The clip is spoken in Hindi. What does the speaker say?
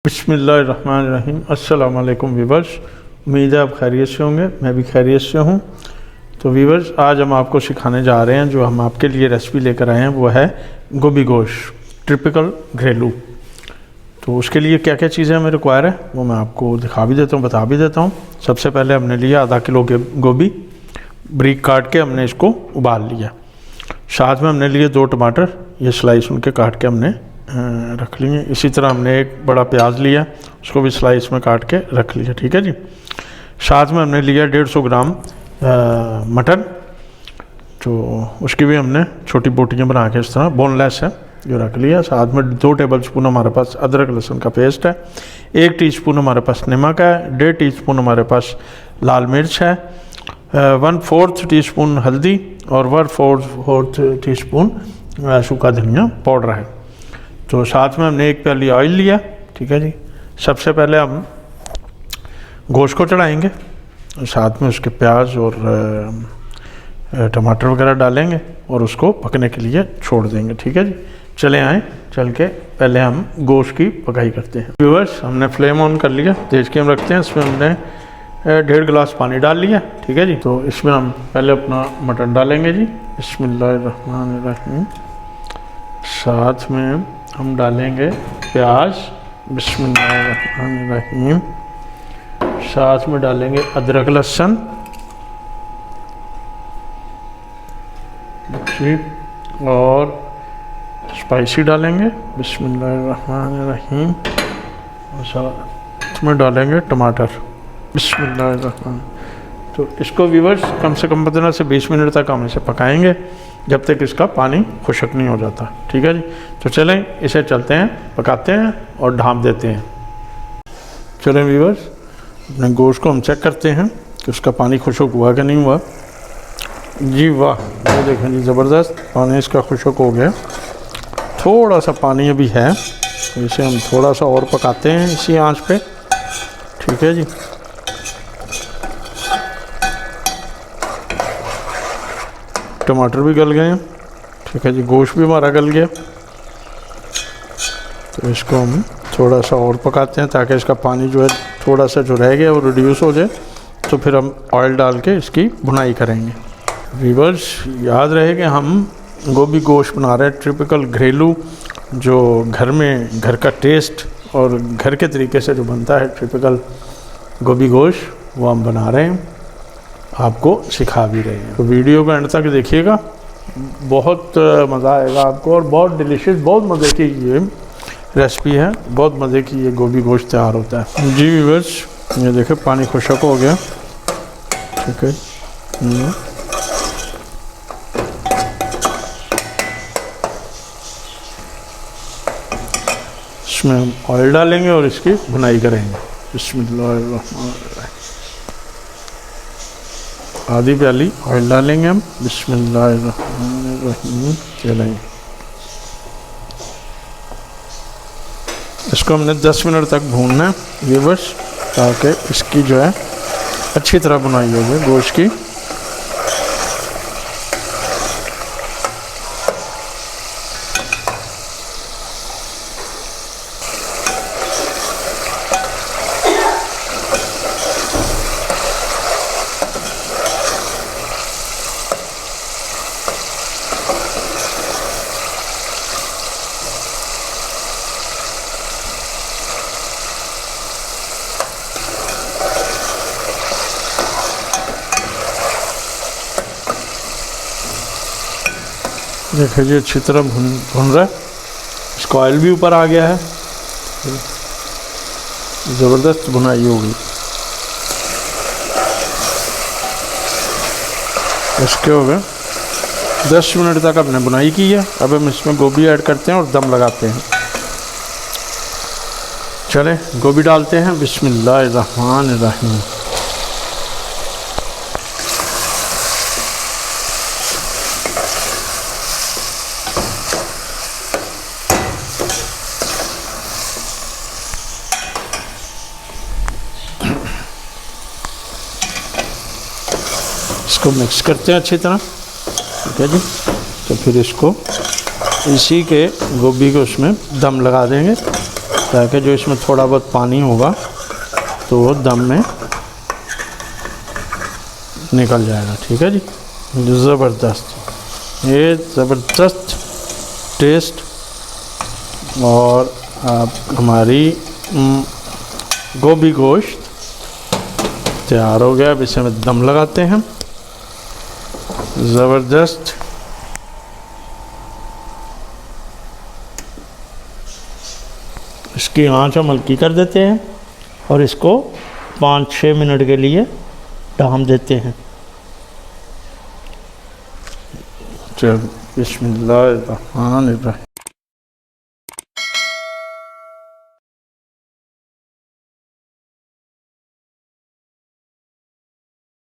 बिस्मिल्लाहिर्रहमानिर्रहीम। अस्सलाम वालेकुम वीवर्स, उम्मीद है आप खैरियत से होंगे। मैं भी खैरियत से हूँ। तो वीवर्स, आज हम आपको सिखाने जा रहे हैं, जो हम आपके लिए रेसिपी लेकर आए हैं वो है गोभी गोश्त टिपिकल घरेलू। तो उसके लिए क्या क्या चीज़ें हमें रिक्वायर है वो मैं आपको दिखा भी देता हूँ, बता भी देता हूँ। सबसे पहले हमने लिया आधा किलो गोभी, ब्रीक काट के हमने इसको उबाल लिया। साथ में हमने लिए 2 टमाटर, ये स्लाइस उनके काट के हमने रख लिए। इसी तरह हमने एक बड़ा प्याज लिया, उसको भी स्लाइस में काट के रख लिया। ठीक है जी। साथ में हमने लिया 150 ग्राम मटन, तो उसकी भी हमने छोटी बोटियाँ बना के इस तरह बोनलेस है जो रख लिया। साथ में 2 टेबल स्पून हमारे पास अदरक लहसुन का पेस्ट है, 1 टीस्पून हमारे पास नमक है, 1.5 टीस्पून हमारे पास लाल मिर्च है, 1/4 टीस्पून हल्दी और 1/4 टीस्पून सूखा धनिया पाउडर है। तो साथ में हमने 1 प्याली ऑयल लिया। ठीक है जी। सबसे पहले हम गोश्त को चढ़ाएंगे, साथ में उसके प्याज और टमाटर वगैरह डालेंगे और उसको पकने के लिए छोड़ देंगे। ठीक है जी। चले आए, चल के पहले हम गोश्त की पकाई करते हैं। व्यूअर्स, हमने फ्लेम ऑन कर लिया, तेज के हम रखते हैं। इसमें हमने 1.5 गिलास पानी डाल लिया। ठीक है जी। तो इसमें हम पहले अपना मटन डालेंगे जी। बिस्मिल्लाहिर्रहमानिर्रहीम। साथ में हम डालेंगे प्याज, बिस्मिल्लाहिर्रहमानिर्रहीम। साथ में डालेंगे अदरक लहसुन और स्पाइसी डालेंगे, बिस्मिल्लाहिर्रहमानिर्रहीम। और साथ में डालेंगे टमाटर, बिस्मिल्लाहिर्रहमान। तो इसको व्यूअर्स कम से कम 15 से 20 मिनट तक हम इसे पकाएंगे, जब तक इसका पानी खुश्क नहीं हो जाता। ठीक है जी। तो चलें इसे चलते हैं, पकाते हैं और ढाँप देते हैं। चलें व्यूअर्स, अपने गोश्त को हम चेक करते हैं कि उसका पानी खुश्क हुआ कि नहीं हुआ। जी वाह, ये देखें जी, ज़बरदस्त पानी इसका खुश्क हो गया। थोड़ा सा पानी अभी है, तो इसे हम थोड़ा सा और पकाते हैं इसी आंच पे। ठीक है जी। टमाटर भी गल गए हैं। ठीक है जी। गोश्त भी हमारा गल गया। तो इसको हम थोड़ा सा और पकाते हैं ताकि इसका पानी जो है थोड़ा सा जो रह गया वो रिड्यूस हो जाए। तो फिर हम ऑयल डाल के इसकी भुनाई करेंगे। व्यूअर्स, याद रहे कि हम गोभी गोश्त बना रहे हैं टिपिकल घरेलू, जो घर में घर का टेस्ट और घर के तरीके से जो बनता है टिपिकल गोभी गोश्त, वो हम बना रहे हैं, आपको सिखा भी रहे हैं। तो वीडियो को एंड तक देखिएगा, बहुत मज़ा आएगा आपको और बहुत डिलीशियस, बहुत मज़े की ये रेसिपी है। बहुत मज़े की ये गोभी गोश्त तैयार होता है जी। व्यूअर्स, ये देखें पानी खुश्क हो गया। ठीक है। इसमें हम ऑयल डालेंगे और इसकी भुनाई करेंगे। बिस्मिल्लाहिर्रहमानिर्रहीम। आधी प्याली ऑयल डालेंगे हम, बिस्मिल्लाहिर्रहमानिर्रहीम। चलेंगे, इसको हमने 10 मिनट तक भूनना है व्यूअर्स, ताकि इसकी जो है अच्छी तरह बुनाई हो जाए गोश्त की। देखिए जी, अच्छी तरह भुन रहा है। इसका ऑयल भी ऊपर आ गया है, ज़बरदस्त भुनाई होगी। इसके हो गए 10 मिनट तक हमने बुनाई की है। अब हम इसमें गोभी ऐड करते हैं और दम लगाते हैं। चले गोभी डालते हैं, बिस्मिल्लाहिर्रहमानिर्रहीम। इसको मिक्स करते हैं अच्छी तरह। ठीक है जी। तो फिर इसको इसी के गोभी को उसमें दम लगा देंगे ताकि जो इसमें थोड़ा बहुत पानी होगा तो वो दम में निकल जाएगा। ठीक है जी, ज़बरदस्त, ये ज़बरदस्त टेस्ट। और आप हमारी गोभी गोश्त तैयार हो गया। अब इसे में दम लगाते हैं। ज़बरदस्त। इसकी आंच हम हल्की कर देते हैं और इसको 5-6 मिनट के लिए ढाँप देते हैं। चल बिस्मिल्लाह।